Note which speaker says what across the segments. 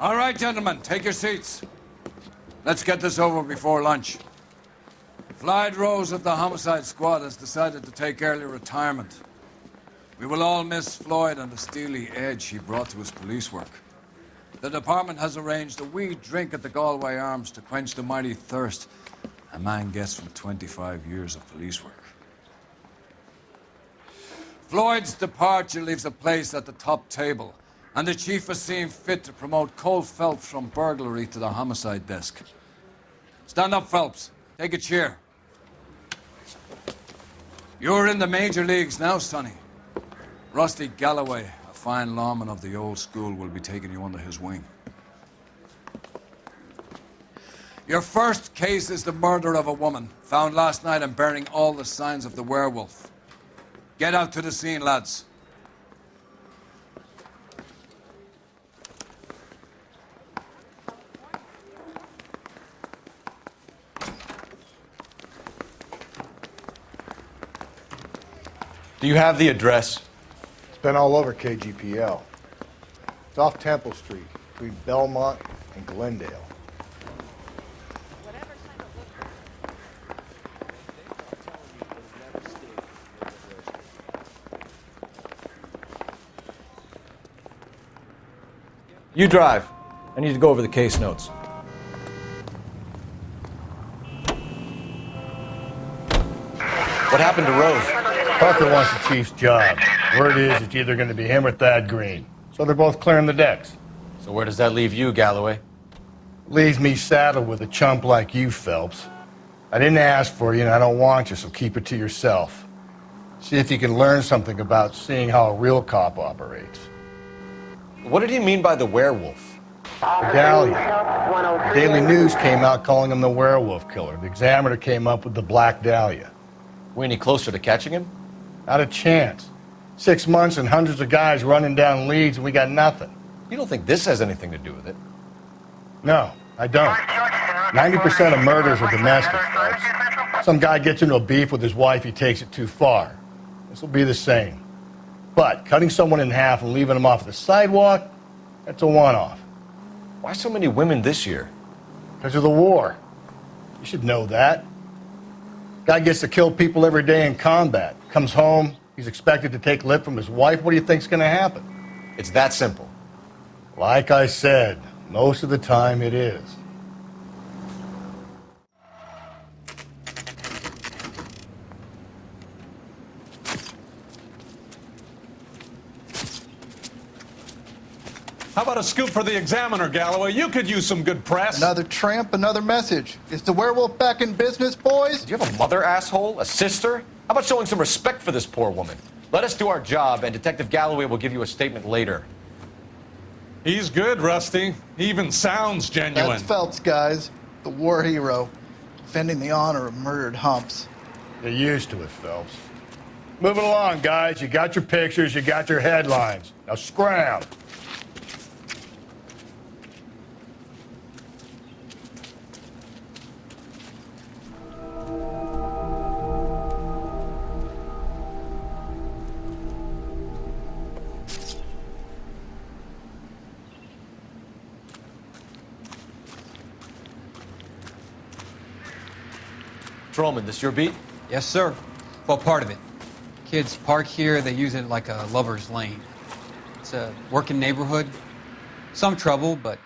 Speaker 1: All right, gentlemen, take your seats. Let's get this over before lunch. Floyd Rose of the homicide squad has decided to take early retirement. We will all miss Floyd and the steely edge he brought to his police work. The department has arranged a wee drink at the Galway Arms to quench the mighty thirst a man gets from 25 years of police work. Floyd's departure leaves a place at the top table, and the chief has seen fit to promote Cole Phelps from burglary to the homicide desk. Stand up, Phelps. Take a chair. You're in the major leagues now, Sonny. Rusty Galloway, a fine lawman of the old school, will be taking you under his wing. Your first case is the murder of a woman, found last night and bearing all the signs of the werewolf. Get out to the scene, lads.
Speaker 2: Do you have the address?
Speaker 3: It's been all over KGPL. It's off Temple Street, between Belmont and Glendale.
Speaker 2: You drive. I need to go over the case notes. What happened to Rose?
Speaker 3: Parker wants the chief's job. Word is it's either going to be him or Thad Green. So they're both clearing the decks.
Speaker 2: So where does that leave you, Galloway?
Speaker 3: Leaves me saddled with a chump like you, Phelps. I didn't ask for you and I don't want you, so keep it to yourself. See if you can learn something about seeing how a real cop operates.
Speaker 2: What did he mean by the werewolf?
Speaker 3: The Dahlia. The Daily News came out calling him the werewolf killer. The Examiner came up with the Black Dahlia.
Speaker 2: We any closer to catching him?
Speaker 3: Not a chance. 6 months and hundreds of guys running down leads and we got nothing.
Speaker 2: You don't think this has anything to do with it?
Speaker 3: No, I don't. 90% of murders are domestic, folks. Some guy gets into a beef with his wife, he takes it too far. This will be the same. But cutting someone in half and leaving them off the sidewalk, that's a one-off.
Speaker 2: Why so many women this year?
Speaker 3: Because of the war. You should know that. Guy gets to kill people every day in combat. Comes home, he's expected to take lip from his wife. What do you think's going to happen?
Speaker 2: It's that simple.
Speaker 3: Like I said, most of the time it is.
Speaker 4: How about a scoop for the Examiner, Galloway? You could use some good press.
Speaker 5: Another tramp, another message. Is the werewolf back in business, boys?
Speaker 2: Do you have a mother, asshole? A sister? How about showing some respect for this poor woman? Let us do our job, and Detective Galloway will give you a statement later.
Speaker 4: He's good, Rusty. He even sounds genuine.
Speaker 5: That's Phelps, guys. The war hero. Defending the honor of murdered humps.
Speaker 3: You're used to it, Phelps. Moving along, guys. You got your pictures, you got your headlines. Now scram.
Speaker 2: Trollman, this your beat?
Speaker 6: Yes, sir. Well, part of it. Kids park here, they use it like a lover's lane. It's a working neighborhood. Some trouble, but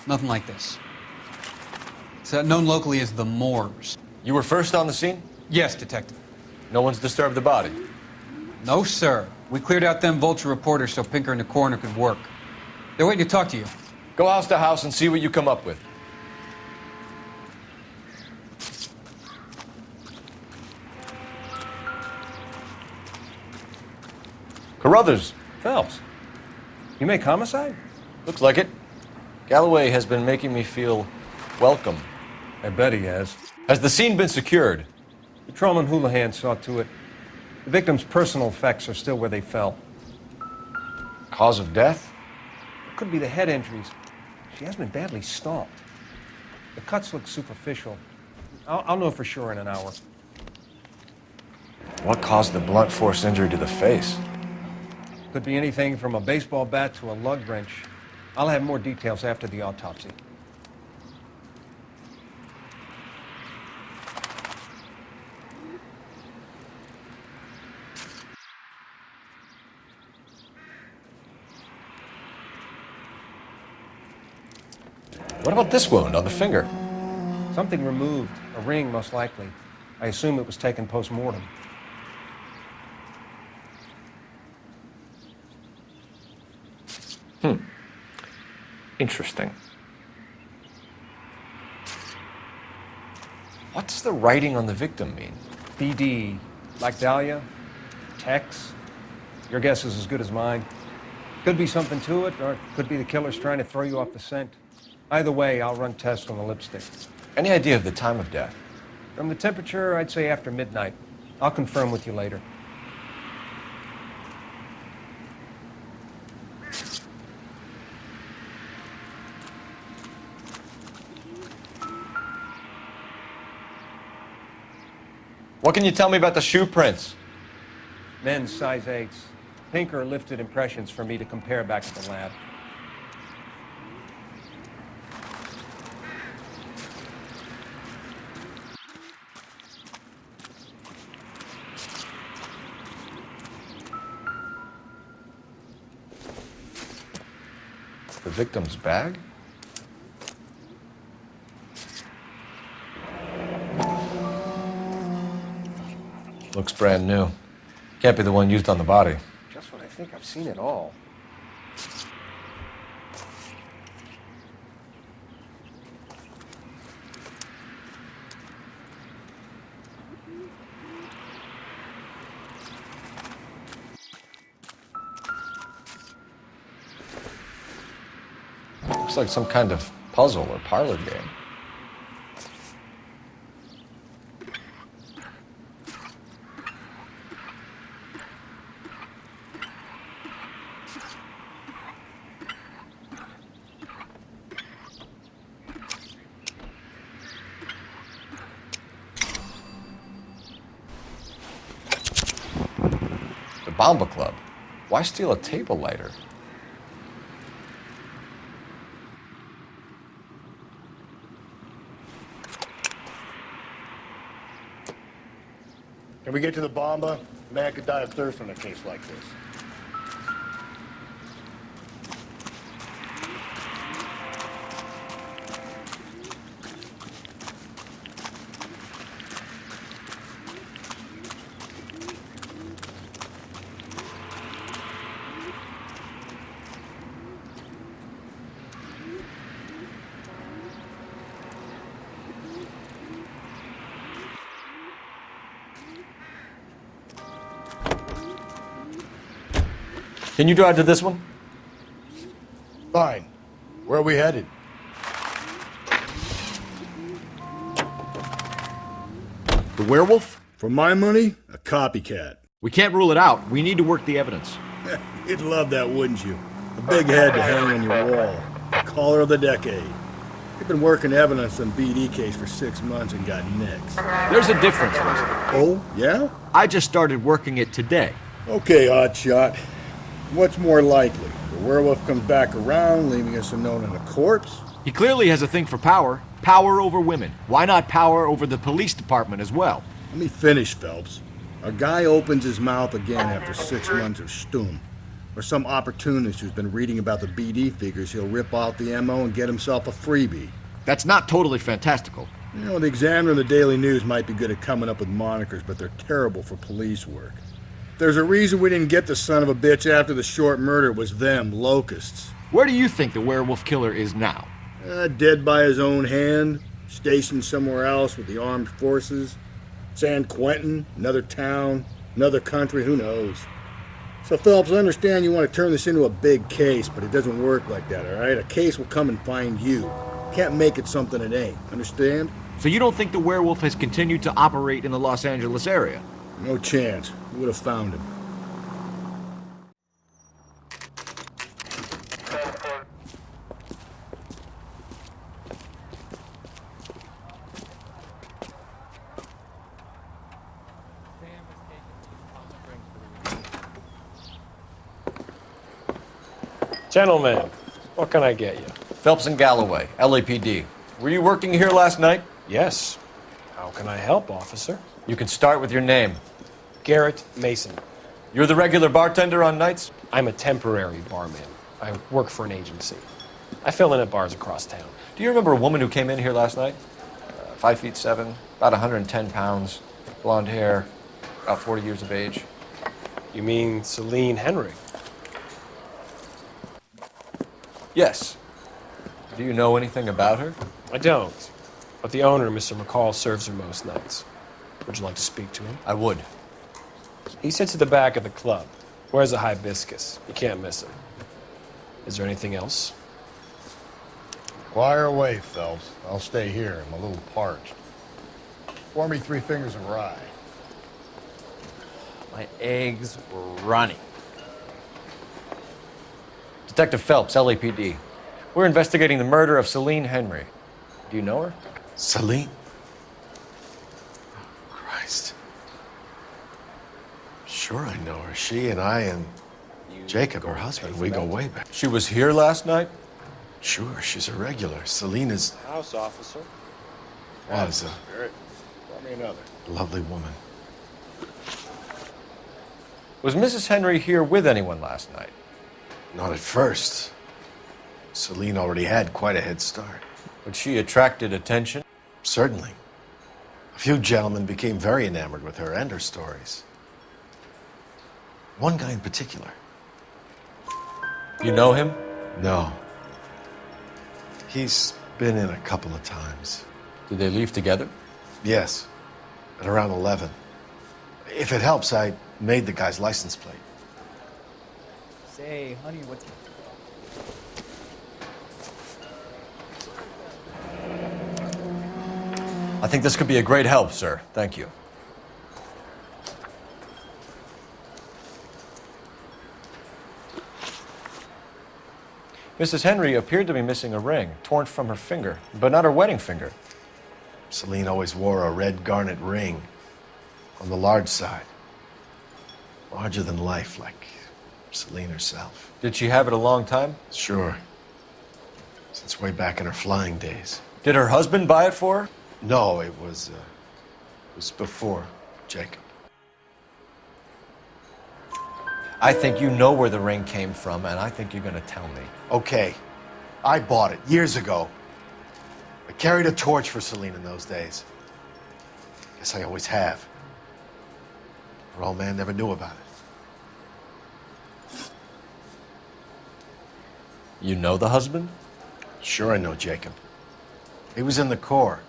Speaker 6: nothing like this. It's known locally as the Moors.
Speaker 2: You were first on the scene?
Speaker 6: Yes, detective.
Speaker 2: No one's disturbed the body?
Speaker 6: No, sir. We cleared out them vulture reporters so Pinker and the coroner could work. They're waiting to talk to you.
Speaker 2: Go house to house and see what you come up with. Carruthers.
Speaker 7: Phelps, you make homicide?
Speaker 2: Looks like it. Galloway has been making me feel welcome.
Speaker 7: I bet he has.
Speaker 2: Has the scene been secured?
Speaker 7: Patrolman Houlihan saw to it. The victim's personal effects are still where they fell.
Speaker 2: Cause of death?
Speaker 7: It could be the head injuries. She has been badly stomped. The cuts look superficial. I'll know for sure in an hour.
Speaker 2: What caused the blunt force injury to the face?
Speaker 7: Could be anything from a baseball bat to a lug wrench. I'll have more details after the autopsy.
Speaker 2: What about this wound on the finger?
Speaker 7: Something removed, a ring most likely. I assume it was taken post-mortem.
Speaker 2: Interesting. What's the writing on the victim mean?
Speaker 7: BD, Black Dahlia, Tex. Your guess is as good as mine. Could be something to it, or it could be the killer's trying to throw you off the scent. Either way, I'll run tests on the lipstick.
Speaker 2: Any idea of the time of death?
Speaker 7: From the temperature, I'd say after midnight. I'll confirm with you later.
Speaker 2: What can you tell me about the shoe prints?
Speaker 7: Men's size 8s. Pinker lifted impressions for me to compare back at the lab.
Speaker 2: The victim's bag? Looks brand new. Can't be the one used on the body.
Speaker 7: Just what I think. I've seen it all.
Speaker 2: Looks like some kind of puzzle or parlor game. The Bamba Club. Why steal a table lighter?
Speaker 3: Can we get to the Bamba? A man could die of thirst on a case like this.
Speaker 2: Can you drive to this one?
Speaker 3: Fine. Where are we headed?
Speaker 8: The werewolf?
Speaker 3: For my money, a copycat.
Speaker 8: We can't rule it out. We need to work the evidence.
Speaker 3: You'd love that, wouldn't you? A big head to hang on your wall. The caller of the decade. You've been working evidence on BD case for 6 months and got nicks.
Speaker 8: There's a difference, Rusty.
Speaker 3: Oh, yeah?
Speaker 8: I just started working it today.
Speaker 3: Okay, Oddshot. What's more likely? The werewolf comes back around, leaving us unknown in a corpse?
Speaker 8: He clearly has a thing for power. Power over women. Why not power over the police department as well?
Speaker 3: Let me finish, Phelps. A guy opens his mouth again after 6 months of stum. Or some opportunist who's been reading about the BD figures he'll rip out the MO and get himself a freebie.
Speaker 8: That's not totally fantastical.
Speaker 3: You know, the Examiner and the Daily News might be good at coming up with monikers, but they're terrible for police work. There's a reason we didn't get the son of a bitch after the short murder. It was them, locusts.
Speaker 8: Where do you think the werewolf killer is now?
Speaker 3: Dead by his own hand, stationed somewhere else with the armed forces. San Quentin, another town, another country, who knows? So, Phelps, I understand you want to turn this into a big case, but it doesn't work like that, all right? A case will come and find you. Can't make it something it ain't, understand?
Speaker 8: So you don't think the werewolf has continued to operate in the Los Angeles area?
Speaker 3: No chance. We would have found him.
Speaker 9: Gentlemen, What can I get you?
Speaker 2: Phelps and Galloway, LAPD. Were you working here last night?
Speaker 9: Yes. How can I help, officer?
Speaker 2: You can start with your name.
Speaker 9: Garrett Mason.
Speaker 2: You're the regular bartender on nights?
Speaker 9: I'm a temporary barman. I work for an agency. I fill in at bars across town.
Speaker 2: Do you remember a woman who came in here last night? 5'7", about 110 pounds, blonde hair, about 40 years of age.
Speaker 9: You mean Celine Henry?
Speaker 2: Yes. Do you know anything about her?
Speaker 9: I don't. But the owner, Mr. McColl, serves her most nights. Would you like to speak to him?
Speaker 2: I would.
Speaker 9: He sits at the back of the club. Wears a hibiscus. You can't miss him. Is there anything else?
Speaker 3: Fire away, Phelps. I'll stay here. I'm a little parched. Pour me 3 fingers of rye.
Speaker 10: My eggs were running.
Speaker 2: Detective Phelps, LAPD. We're investigating the murder of Celine Henry. Do you know her?
Speaker 11: Celine? Oh, Christ. Sure I know her. She and I and Jacob, her husband, we go way back.
Speaker 2: She was here last night?
Speaker 11: Sure, she's a regular. Celine is...
Speaker 9: House officer.
Speaker 11: was a
Speaker 3: Garrett, pour me another.
Speaker 11: lovely woman.
Speaker 2: Was Mrs. Henry here with anyone last night?
Speaker 11: Not at first. Celine already had quite a head start.
Speaker 2: But she attracted attention?
Speaker 11: Certainly. A few gentlemen became very enamored with her and her stories. One guy in particular.
Speaker 2: You know him?
Speaker 11: No. He's been in a couple of times.
Speaker 2: Did they leave together?
Speaker 11: Yes, at around 11. If it helps, I made the guy's license plate.
Speaker 10: Say, honey, what's...
Speaker 2: I think this could be a great help, sir. Thank you. Mrs. Henry appeared to be missing a ring, torn from her finger, but not her wedding finger.
Speaker 11: Celine always wore a red garnet ring on the large side. Larger than life, like Celine herself.
Speaker 2: Did she have it a long time?
Speaker 11: Sure. Since way back in her flying days.
Speaker 2: Did her husband buy it for her?
Speaker 11: No, it was before Jacob.
Speaker 2: I think you know where the ring came from, and I think you're going to tell me.
Speaker 11: Okay, I bought it years ago. I carried a torch for Celine in those days. Guess I always have. Her old man never knew about it.
Speaker 2: You know the husband?
Speaker 11: Sure I know Jacob. He was in the Corps.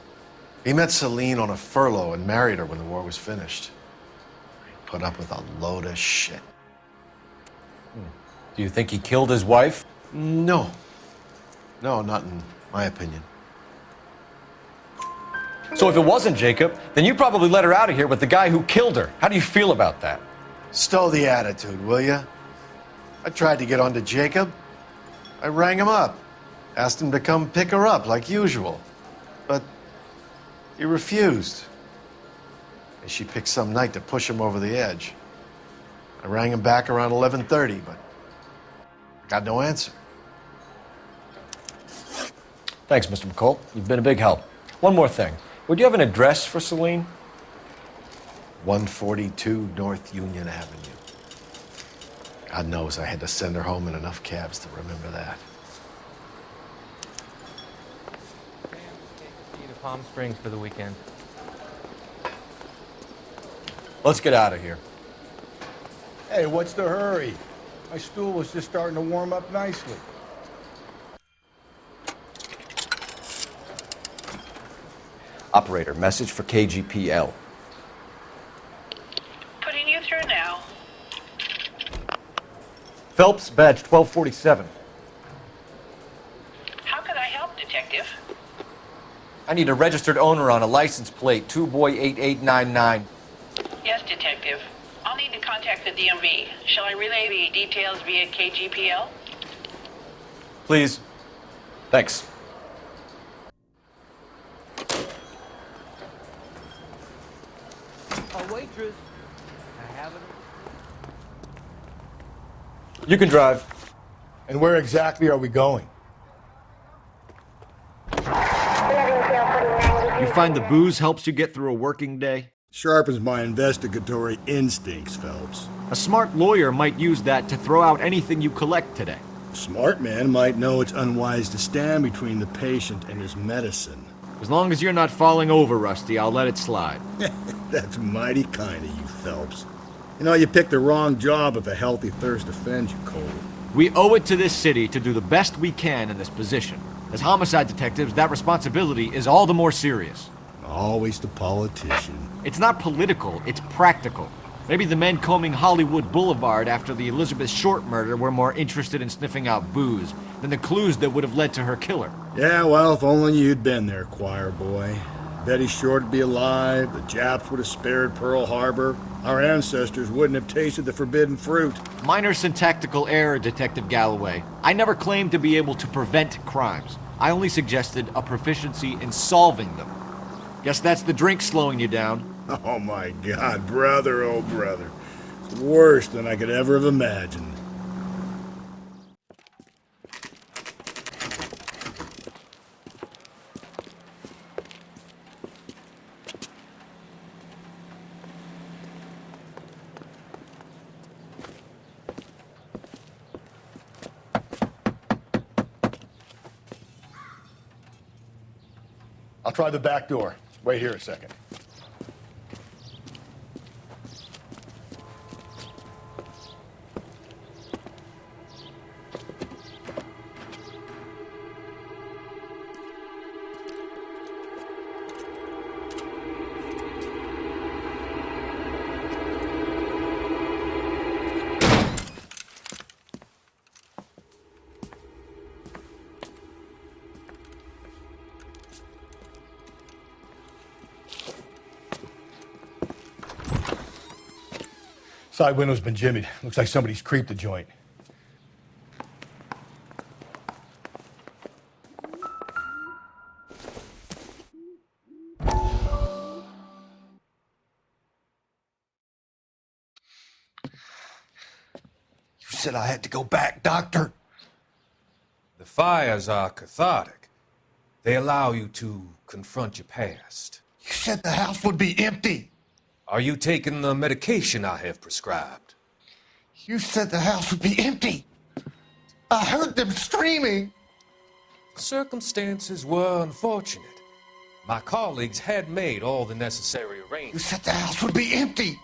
Speaker 11: He met Celine on a furlough and married her when the war was finished. He put up with a load of shit.
Speaker 2: Do you think he killed his wife?
Speaker 11: No. No, not in my opinion.
Speaker 2: So if it wasn't Jacob, then you probably let her out of here with the guy who killed her. How do you feel about that?
Speaker 11: Stow the attitude, will ya? I tried to get onto Jacob. I rang him up. Asked him to come pick her up like usual. But he refused. And she picked some night to push him over the edge. I rang him back around 11:30, but I got no answer.
Speaker 2: Thanks, Mr. McColl. You've been a big help. One more thing. Would you have an address for Celine?
Speaker 11: 142 North Union Avenue. God knows I had to send her home in enough cabs to remember that.
Speaker 10: To Palm Springs for the weekend.
Speaker 2: Let's get out of here.
Speaker 3: Hey, what's the hurry? My stool was just starting to warm up nicely.
Speaker 2: Operator, message for KGPL.
Speaker 12: Putting you through now.
Speaker 2: Phelps, badge 1247.
Speaker 12: How can I help, Detective?
Speaker 2: I need a registered owner on a license plate, 2boy8899.
Speaker 12: Yes, Detective. I'll need to contact the DMV. Shall I relay the details via KGPL?
Speaker 2: Please. Thanks.
Speaker 10: A waitress. I have it.
Speaker 2: You can drive.
Speaker 3: And where exactly are we going?
Speaker 8: You find the booze helps you get through a working day?
Speaker 3: Sharpens my investigatory instincts, Phelps.
Speaker 8: A smart lawyer might use that to throw out anything you collect today.
Speaker 3: A smart man might know it's unwise to stand between the patient and his medicine.
Speaker 8: As long as you're not falling over, Rusty, I'll let it slide.
Speaker 3: That's mighty kind of you, Phelps. You know, you picked the wrong job if a healthy thirst offends you, Cole.
Speaker 8: We owe it to this city to do the best we can in this position. As homicide detectives, that responsibility is all the more serious.
Speaker 3: Always the politician.
Speaker 8: It's not political, it's practical. Maybe the men combing Hollywood Boulevard after the Elizabeth Short murder were more interested in sniffing out booze than the clues that would have led to her killer.
Speaker 3: Yeah, well, if only you'd been there, choir boy. Betty Short would be alive, the Japs would have spared Pearl Harbor, our ancestors wouldn't have tasted the forbidden fruit.
Speaker 8: Minor syntactical error, Detective Galloway. I never claimed to be able to prevent crimes. I only suggested a proficiency in solving them. Guess that's the drink slowing you down.
Speaker 3: Oh my God, brother, oh brother. It's worse than I could ever have imagined. I'll try the back door. Wait here a second. Side window's been jimmied. Looks like somebody's creeped the joint.
Speaker 13: You said I had to go back, Doctor.
Speaker 14: The fires are cathartic. They allow you to confront your past.
Speaker 13: You said the house would be empty.
Speaker 14: Are you taking the medication I have prescribed?
Speaker 13: You said the house would be empty. I heard them screaming.
Speaker 14: Circumstances were unfortunate. My colleagues had made all the necessary arrangements.
Speaker 13: You said the house would be empty.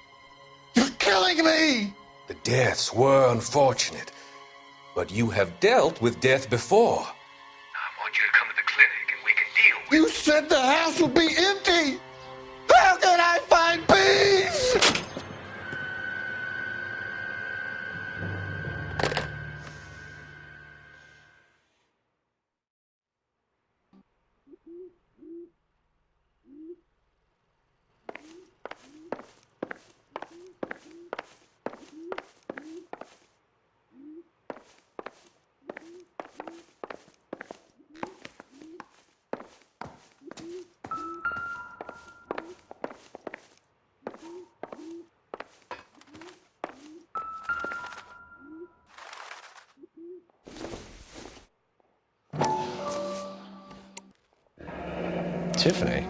Speaker 13: You're killing me.
Speaker 14: The deaths were unfortunate, but you have dealt with death before. I want you to come to the clinic and we can deal with it.
Speaker 13: You said the house would be empty. How can I find peace?
Speaker 2: Tiffany?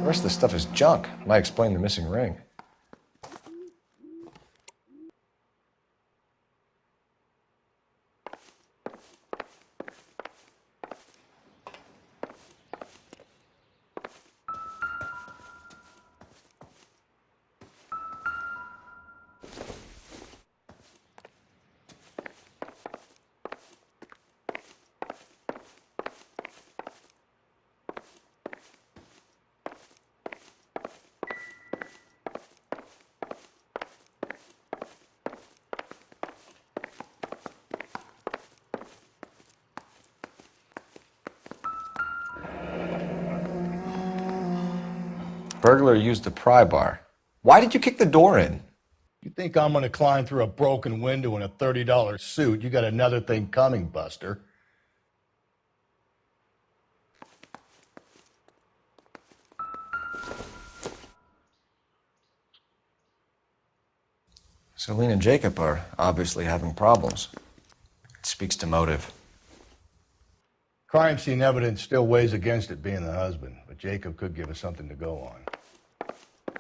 Speaker 2: The rest of the stuff is junk. Might explain the missing ring. Burglar used the pry bar. Why did you kick the door in?
Speaker 3: You think I'm gonna climb through a broken window in a $30 suit? You got another thing coming, Buster.
Speaker 2: Celine and Jacob are obviously having problems. It speaks to motive.
Speaker 3: Crime scene evidence still weighs against it being the husband, but Jacob could give us something to go on.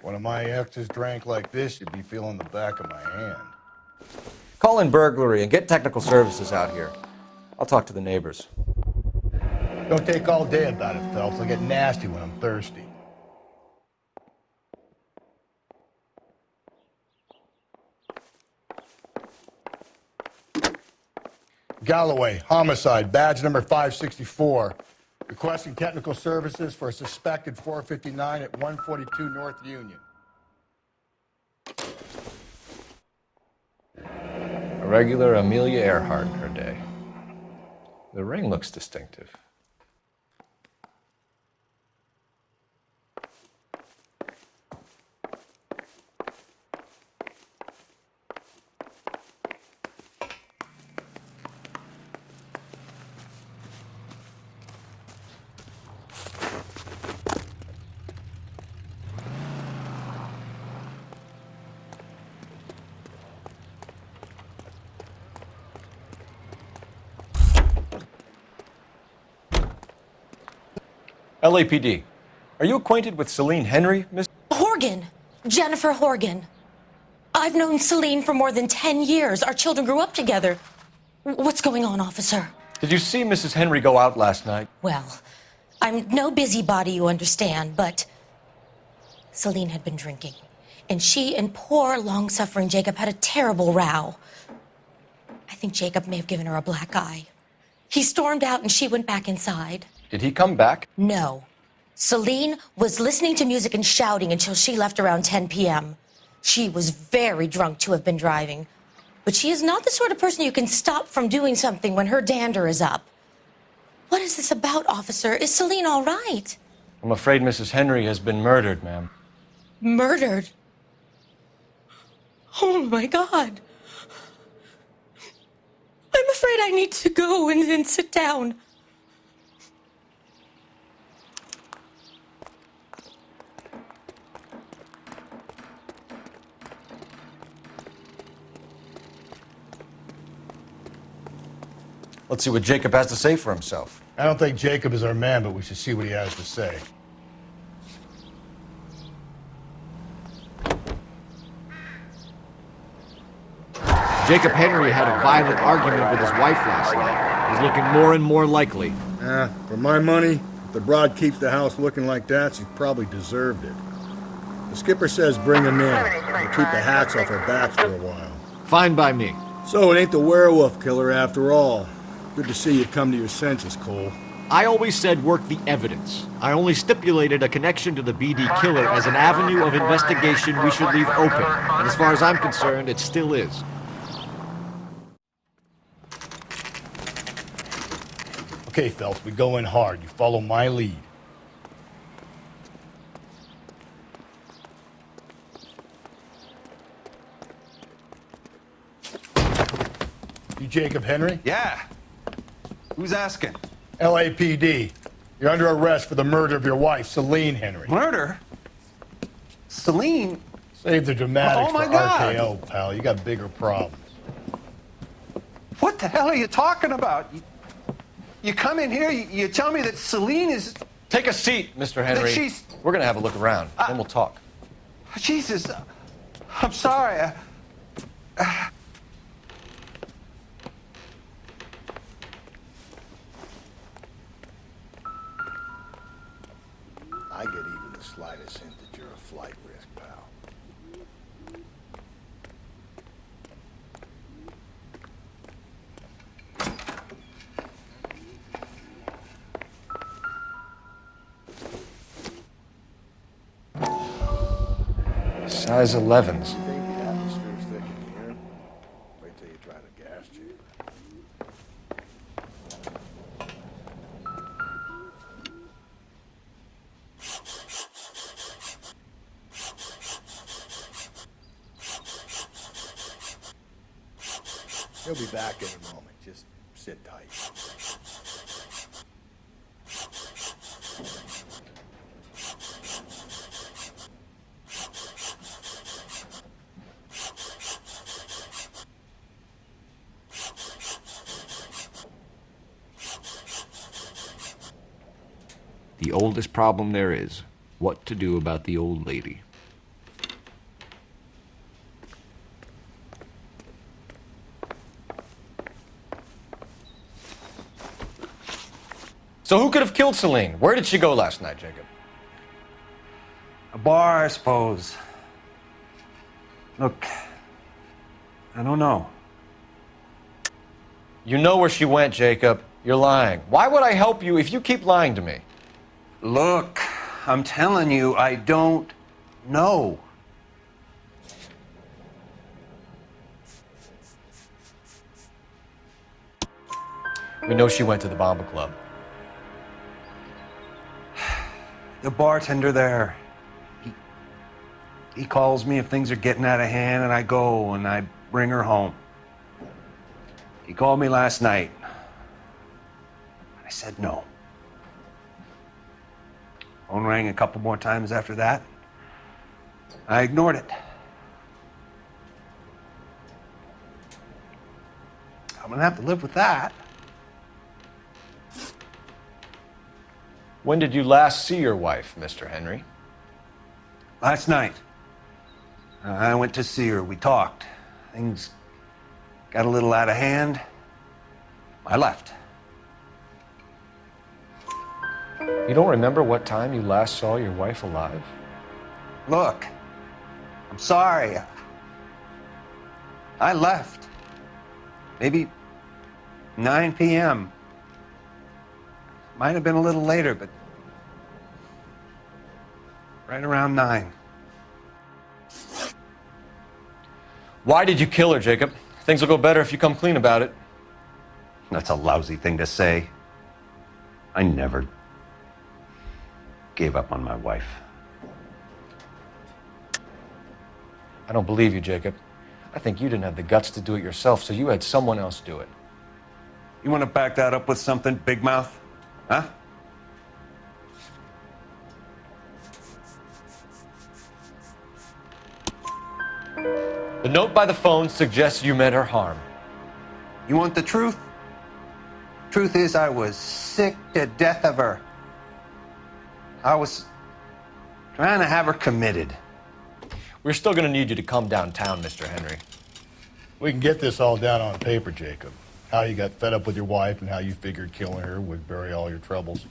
Speaker 3: One of my exes drank like this, you'd be feeling the back of my hand.
Speaker 2: Call in burglary and get technical services out here. I'll talk to the neighbors.
Speaker 3: Don't take all day about it, Phelps. I'll get nasty when I'm thirsty. Galloway, homicide, badge number 564. Requesting technical services for a suspected 459 at 142 North Union.
Speaker 2: A regular Amelia Earhart in her day. The ring looks distinctive. LAPD. Are you acquainted with Celine Henry, Miss?
Speaker 15: Horgan. Jennifer Horgan. I've known Celine for more than 10 years. Our children grew up together. What's going on, officer?
Speaker 2: Did you see Mrs. Henry go out last night?
Speaker 15: Well, I'm no busybody, you understand, but Celine had been drinking. And she and poor, long-suffering Jacob had a terrible row. I think Jacob may have given her a black eye. He stormed out and she went back inside.
Speaker 2: Did he come back?
Speaker 15: No. Celine was listening to music and shouting until she left around 10 p.m. She was very drunk to have been driving. But she is not the sort of person you can stop from doing something when her dander is up. What is this about, officer? Is Celine all right?
Speaker 2: I'm afraid Mrs. Henry has been murdered, ma'am.
Speaker 15: Murdered? Oh, my God. I'm afraid I need to go and sit down.
Speaker 2: Let's see what Jacob has to say for himself.
Speaker 3: I don't think Jacob is our man, but we should see what he has to say.
Speaker 8: Jacob Henry had a violent argument with his wife last night. He's looking more and more likely.
Speaker 3: For my money, if the broad keeps the house looking like that, she probably deserved it. The skipper says bring him in. We'll keep the hats off our backs for a while.
Speaker 8: Fine by me.
Speaker 3: So it ain't the werewolf killer after all. Good to see you come to your senses, Cole.
Speaker 8: I always said work the evidence. I only stipulated a connection to the BD killer as an avenue of investigation we should leave open. And as far as I'm concerned, it still is.
Speaker 3: Okay, Phelps, we go in hard. You follow my lead. You Jacob Henry?
Speaker 13: Yeah. Who's asking?
Speaker 3: LAPD. You're under arrest for the murder of your wife, Celine Henry.
Speaker 13: Murder? Celine?
Speaker 3: Save the dramatics
Speaker 13: Oh, my
Speaker 3: for
Speaker 13: God.
Speaker 3: RKO, pal. You got bigger problems.
Speaker 13: What the hell are you talking about? You come in here, you tell me that Celine is...
Speaker 2: Take a seat, Mr. Henry.
Speaker 13: That she's...
Speaker 2: We're gonna have a look around, then we'll talk.
Speaker 13: Jesus, I'm sorry.
Speaker 3: I get even the slightest hint that you're a flight risk, pal.
Speaker 2: Size 11s.
Speaker 3: You think the atmosphere's thick in here? Wait till you try the gas chamber. He'll be back in a moment. Just sit tight.
Speaker 8: The oldest problem there is, what to do about the old lady.
Speaker 2: So who could have killed Celine? Where did she go last night, Jacob?
Speaker 13: A bar, I suppose. Look, I don't know.
Speaker 2: You know where she went, Jacob. You're lying. Why would I help you if you keep lying to me?
Speaker 13: Look, I'm telling you, I don't know.
Speaker 2: We know she went to the Bamba Club.
Speaker 13: The bartender there, he calls me if things are getting out of hand, and I go and I bring her home. He called me last night. I said no. Phone rang a couple more times after that. I ignored it. I'm gonna have to live with that.
Speaker 2: When did you last see your wife, Mr. Henry?
Speaker 13: Last night. I went to see her. We talked. Things got a little out of hand. I left.
Speaker 2: You don't remember what time you last saw your wife alive?
Speaker 13: Look, I'm sorry. I left. Maybe 9 p.m. Might have been a little later, but right around 9.
Speaker 2: Why did you kill her, Jacob? Things will go better if you come clean about it.
Speaker 13: That's a lousy thing to say. I never gave up on my wife.
Speaker 2: I don't believe you, Jacob. I think you didn't have the guts to do it yourself, so you had someone else do it.
Speaker 13: You want to back that up with something, big mouth? Huh?
Speaker 2: The note by the phone suggests you meant her harm.
Speaker 13: You want the truth? Truth is, I was sick to death of her. I was trying to have her committed.
Speaker 2: We're still going to need you to come downtown, Mr. Henry.
Speaker 3: We can get this all down on paper, Jacob. How you got fed up with your wife and how you figured killing her would bury all your troubles.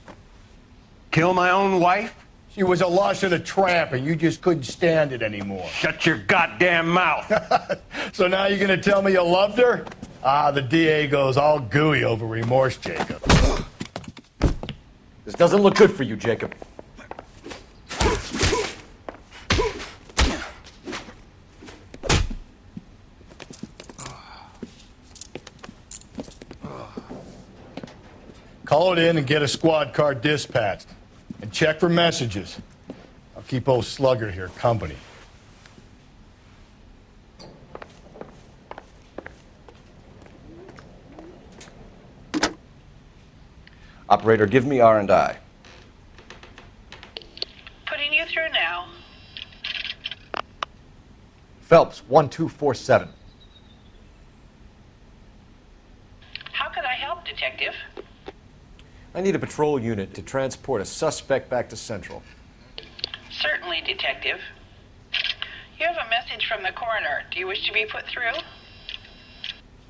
Speaker 13: Kill my own wife?
Speaker 3: She was a lush and a tramp, and you just couldn't stand it anymore.
Speaker 13: Shut your goddamn mouth.
Speaker 3: So now you're going to tell me you loved her? Ah, the DA goes all gooey over remorse, Jacob.
Speaker 2: This doesn't look good for you, Jacob.
Speaker 3: Call it in and get a squad car dispatched. And check for messages. I'll keep old Slugger here company.
Speaker 2: Operator, give me R&I.
Speaker 12: Putting you through now.
Speaker 2: Phelps, 1247.
Speaker 12: How could I help, Detective?
Speaker 2: I need a patrol unit to transport a suspect back to Central.
Speaker 12: Certainly, Detective. You have a message from the coroner. Do you wish to be put through?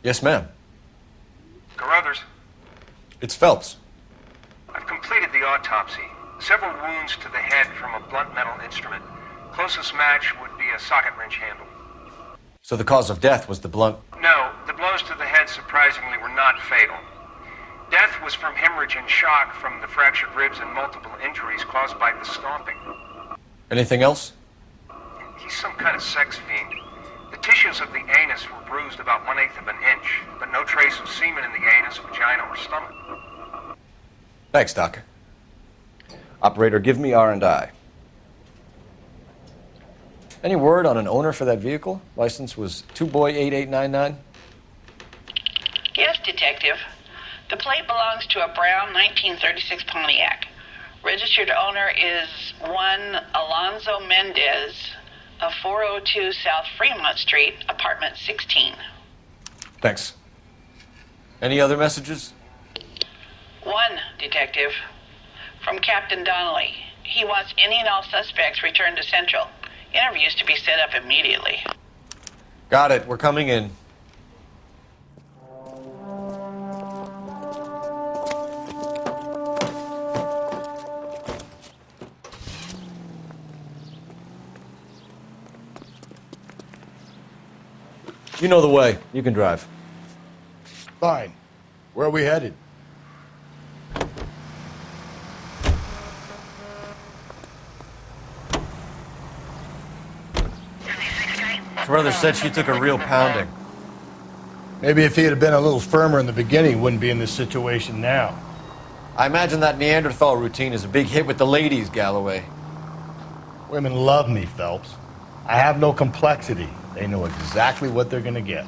Speaker 2: Yes, ma'am.
Speaker 16: Carruthers,
Speaker 2: It's Phelps.
Speaker 16: I've completed the autopsy. Several wounds to the head from a blunt metal instrument. Closest match would be a socket wrench handle.
Speaker 2: So the cause of death was the blunt.
Speaker 16: No, the blows to the head surprisingly were not fatal. Death was from hemorrhage and shock from the fractured ribs and multiple injuries caused by the stomping.
Speaker 2: Anything else?
Speaker 16: He's some kind of sex fiend. The tissues of the anus were bruised about 1/8 of an inch, but no trace of semen in the anus, vagina, or stomach.
Speaker 2: Thanks, Doc. Operator, give me R&I. Any word on an owner for that vehicle? License was 2boy8899.
Speaker 12: Yes, Detective. The plate belongs to a brown 1936 Pontiac. Registered owner is one Alonzo Mendez of 402 South Fremont Street, apartment 16.
Speaker 2: Thanks. Any other messages?
Speaker 12: One, Detective. From Captain Donnelly. He wants any and all suspects returned to Central. Interviews to be set up immediately.
Speaker 2: Got it. We're coming in. You know the way. You can drive.
Speaker 3: Fine. Where are we headed?
Speaker 2: His brother said she took a real pounding.
Speaker 3: Maybe if he had been a little firmer in the beginning, he wouldn't be in this situation now.
Speaker 2: I imagine that Neanderthal routine is a big hit with the ladies, Galloway.
Speaker 3: Women love me, Phelps. I have no complexity. They know exactly what they're going to get.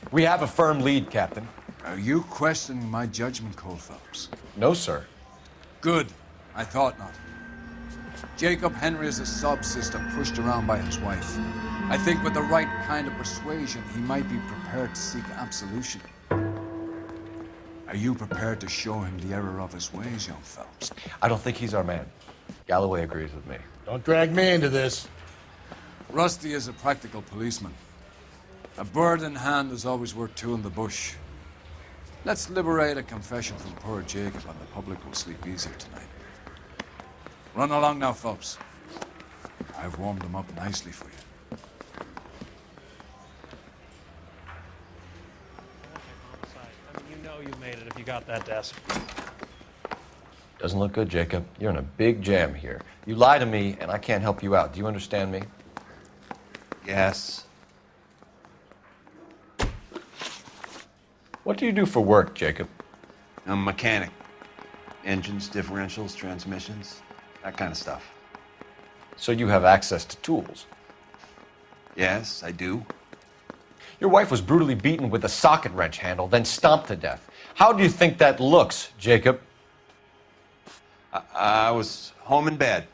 Speaker 2: We have a firm lead, Captain.
Speaker 1: Are you questioning my judgment, Cole Phelps?
Speaker 2: No, sir.
Speaker 1: Good. I thought not. Jacob Henry is a sub-sister pushed around by his wife. I think with the right kind of persuasion, he might be prepared to seek absolution. Are you prepared to show him the error of his ways, young Phelps?
Speaker 2: I don't think he's our man. Galloway agrees with me.
Speaker 3: Don't drag me into this.
Speaker 1: Rusty is a practical policeman. A bird in hand is always worth two in the bush. Let's liberate a confession from poor Jacob, and the public will sleep easier tonight. Run along now, Phelps. I've warmed them up nicely for you.
Speaker 9: You know you made it if you got that desk.
Speaker 2: Doesn't look good, Jacob. You're in a big jam here. You lie to me, and I can't help you out. Do you understand me?
Speaker 13: Yes.
Speaker 2: What do you do for work, Jacob?
Speaker 13: I'm a mechanic. Engines, differentials, transmissions, that kind of stuff.
Speaker 2: So you have access to tools?
Speaker 13: Yes, I do.
Speaker 2: Your wife was brutally beaten with a socket wrench handle, then stomped to death. How do you think that looks, Jacob?
Speaker 13: I was home in bed.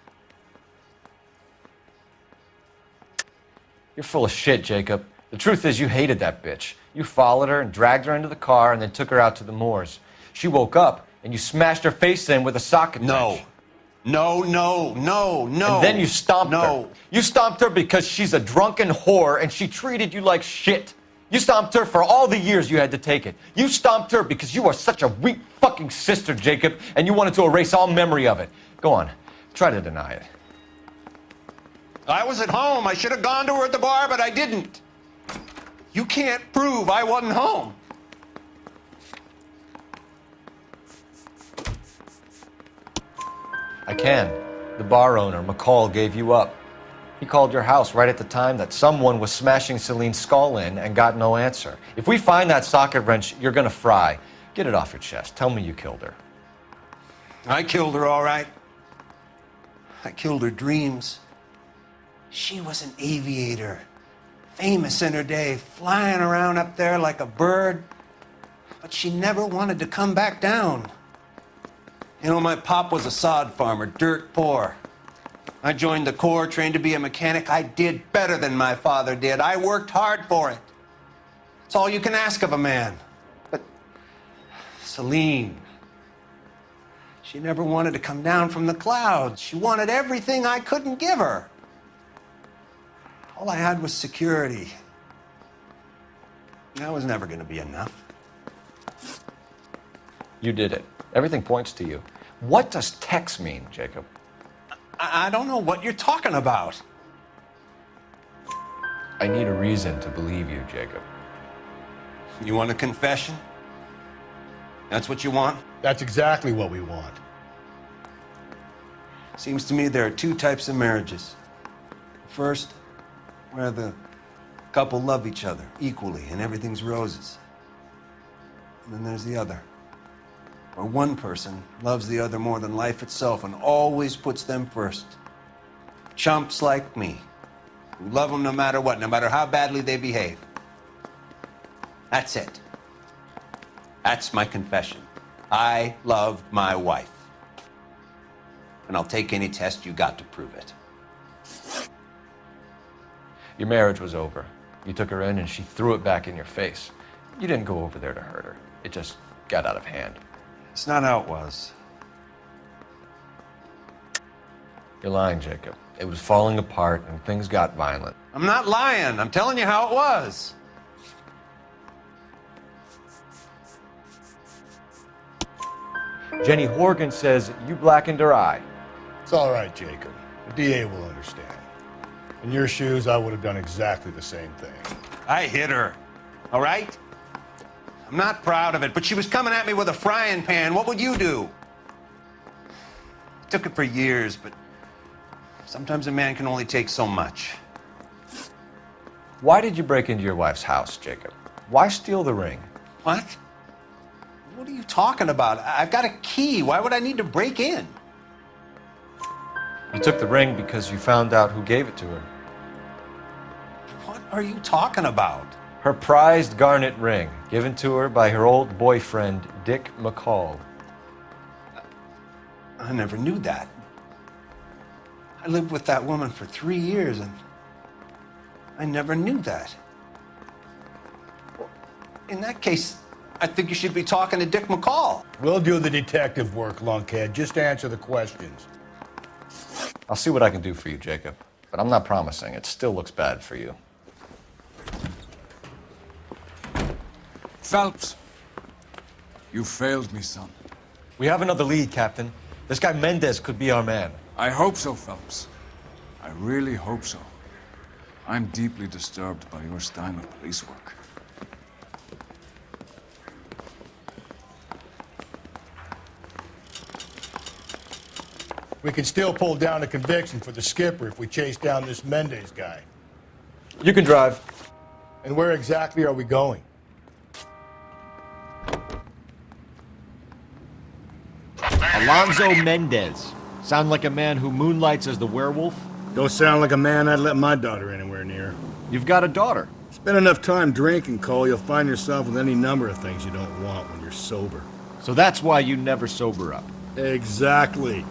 Speaker 2: You're full of shit, Jacob. The truth is you hated that bitch. You followed her and dragged her into the car and then took her out to the moors. She woke up and you smashed her face in with a socket wrench.
Speaker 13: No.
Speaker 2: And then you stomped her. You stomped her because she's a drunken whore and she treated you like shit. You stomped her for all the years you had to take it. You stomped her because you are such a weak fucking sister, Jacob, and you wanted to erase all memory of it. Go on. Try to deny it.
Speaker 13: I was at home. I should have gone to her at the bar, but I didn't. You can't prove I wasn't home.
Speaker 2: I can. The bar owner, McColl, gave you up. He called your house right at the time that someone was smashing Celine's skull in and got no answer. If we find that socket wrench, you're gonna fry. Get it off your chest. Tell me you killed her.
Speaker 13: I killed her, all right. I killed her dreams. She was an aviator. Famous in her day, flying around up there like a bird. But she never wanted to come back down. You know, my pop was a sod farmer, dirt poor. I joined the Corps, trained to be a mechanic. I did better than my father did. I worked hard for it. It's all you can ask of a man. But Celine, she never wanted to come down from the clouds. She wanted everything I couldn't give her. All I had was security. That was never going to be enough.
Speaker 2: You did it. Everything points to you. What does Tex mean, Jacob?
Speaker 13: I don't know what you're talking about.
Speaker 2: I need a reason to believe you, Jacob.
Speaker 13: You want a confession? That's what you want?
Speaker 3: That's exactly what we want.
Speaker 13: Seems to me there are two types of marriages. First, where the couple love each other equally and everything's roses. And then there's the other, where one person loves the other more than life itself and always puts them first. Chumps like me, who love them no matter what, no matter how badly they behave. That's it. That's my confession. I loved my wife. And I'll take any test you got to prove it.
Speaker 2: Your marriage was over. You took her in and she threw it back in your face. You didn't go over there to hurt her. It just got out of hand.
Speaker 13: It's not how it was.
Speaker 2: You're lying, Jacob. It was falling apart and things got violent.
Speaker 13: I'm not lying. I'm telling you how it was.
Speaker 2: Jenny Horgan says you blackened her eye.
Speaker 3: It's all right, Jacob. The DA will understand. In your shoes, I would have done exactly the same thing.
Speaker 13: I hit her, all right? I'm not proud of it, but she was coming at me with a frying pan. What would you do? I took it for years, but sometimes a man can only take so much.
Speaker 2: Why did you break into your wife's house, Jacob? Why steal the ring?
Speaker 13: What? What are you talking about? I've got a key. Why would I need to break in?
Speaker 2: You took the ring because you found out who gave it to her.
Speaker 13: What are you talking about?
Speaker 2: Her prized garnet ring, given to her by her old boyfriend, Dick McColl.
Speaker 13: I never knew that. I lived with that woman for 3 years, and I never knew that. In that case, I think you should be talking to Dick McColl.
Speaker 3: We'll do the detective work, lunkhead. Just answer the questions.
Speaker 2: I'll see what I can do for you, Jacob. But I'm not promising. It still looks bad for you.
Speaker 1: Phelps, you failed me, son.
Speaker 2: We have another lead, Captain. This guy Mendez could be our man.
Speaker 1: I hope so, Phelps. I really hope so. I'm deeply disturbed by your style of police work.
Speaker 3: We can still pull down a conviction for the skipper if we chase down this Mendez guy.
Speaker 2: You can drive.
Speaker 3: And where exactly are we going?
Speaker 8: Alonzo Mendez. Sound like a man who moonlights as the werewolf?
Speaker 3: Don't sound like a man I'd let my daughter anywhere near.
Speaker 8: You've got a daughter.
Speaker 3: Spend enough time drinking, Cole, you'll find yourself with any number of things you don't want when you're sober.
Speaker 8: So that's why you never sober up.
Speaker 3: Exactly.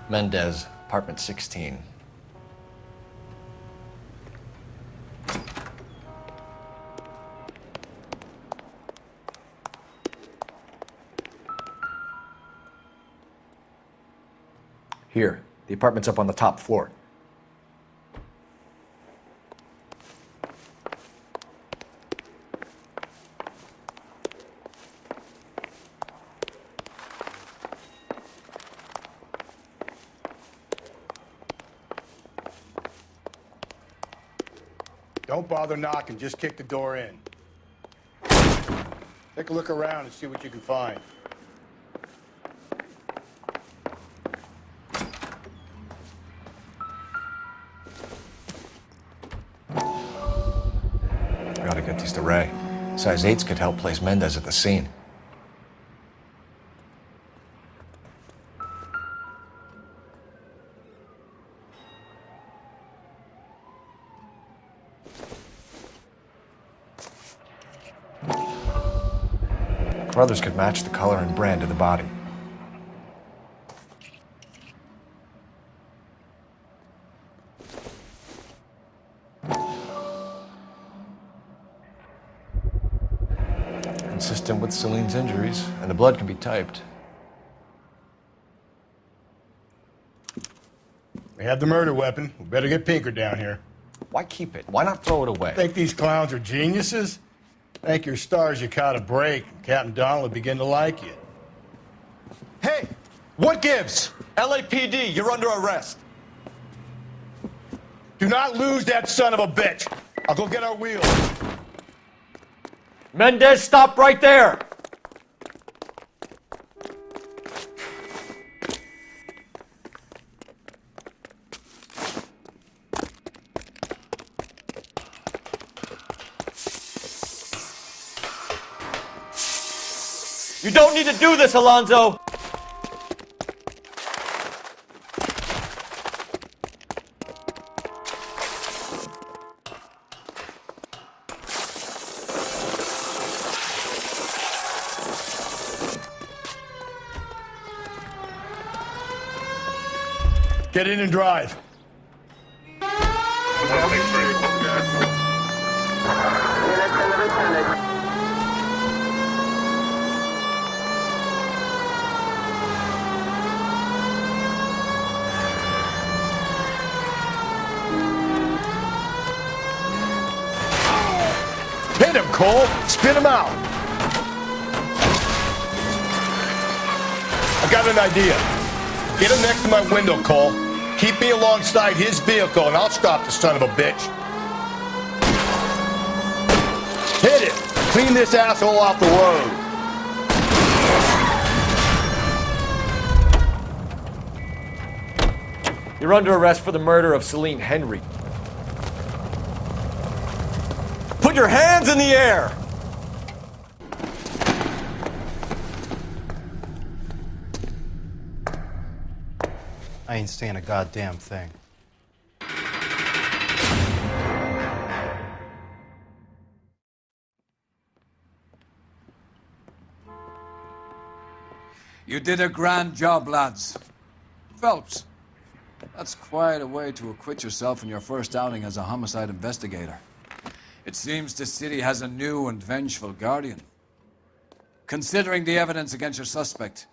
Speaker 2: Mendez, apartment 16.
Speaker 17: Here, the apartment's up on the top floor.
Speaker 3: Don't bother knocking, just kick the door in. Take a look around and see what you can find.
Speaker 2: We ought to get these to Ray. Size 8s could help place Mendez at the scene. Brothers could match the color and brand of the body. Consistent with Celine's injuries, and the blood can be typed.
Speaker 3: We have the murder weapon. We better get Pinker down here.
Speaker 2: Why keep it? Why not throw it away?
Speaker 3: Think these clowns are geniuses? Thank your stars you caught a break. Captain Donald will begin to like you.
Speaker 2: Hey! What gives? LAPD, you're under arrest.
Speaker 3: Do not lose that son of a bitch. I'll go get our wheels.
Speaker 2: Mendez, stop right there! You don't need to do this, Alonzo!
Speaker 3: Get in and drive. Hit him, Cole. Spin him out. I got an idea. Get him next to my window, Cole. Keep me alongside his vehicle, and I'll stop the son of a bitch. Hit it. Clean this asshole off the road.
Speaker 2: You're under arrest for the murder of Celine Henry. Put your hands in the air!
Speaker 18: I ain't saying a goddamn thing.
Speaker 1: You did a grand job, lads. Phelps, that's quite a way to acquit yourself in your first outing as a homicide investigator. It seems the city has a new and vengeful guardian. Considering the evidence against your suspect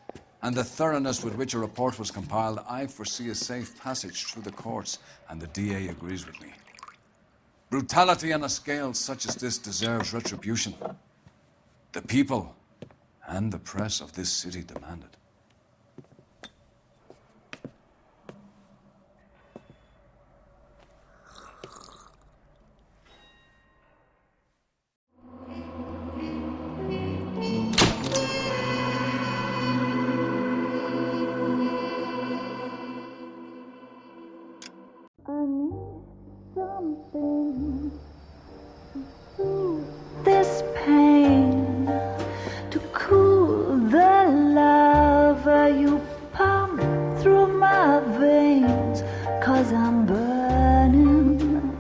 Speaker 1: and the thoroughness with which a report was compiled, I foresee a safe passage through the courts, and the DA agrees with me. Brutality on a scale such as this deserves retribution. The people and the press of this city demand it.
Speaker 19: This pain to cool the lava you pump through my veins, 'cause I'm burning.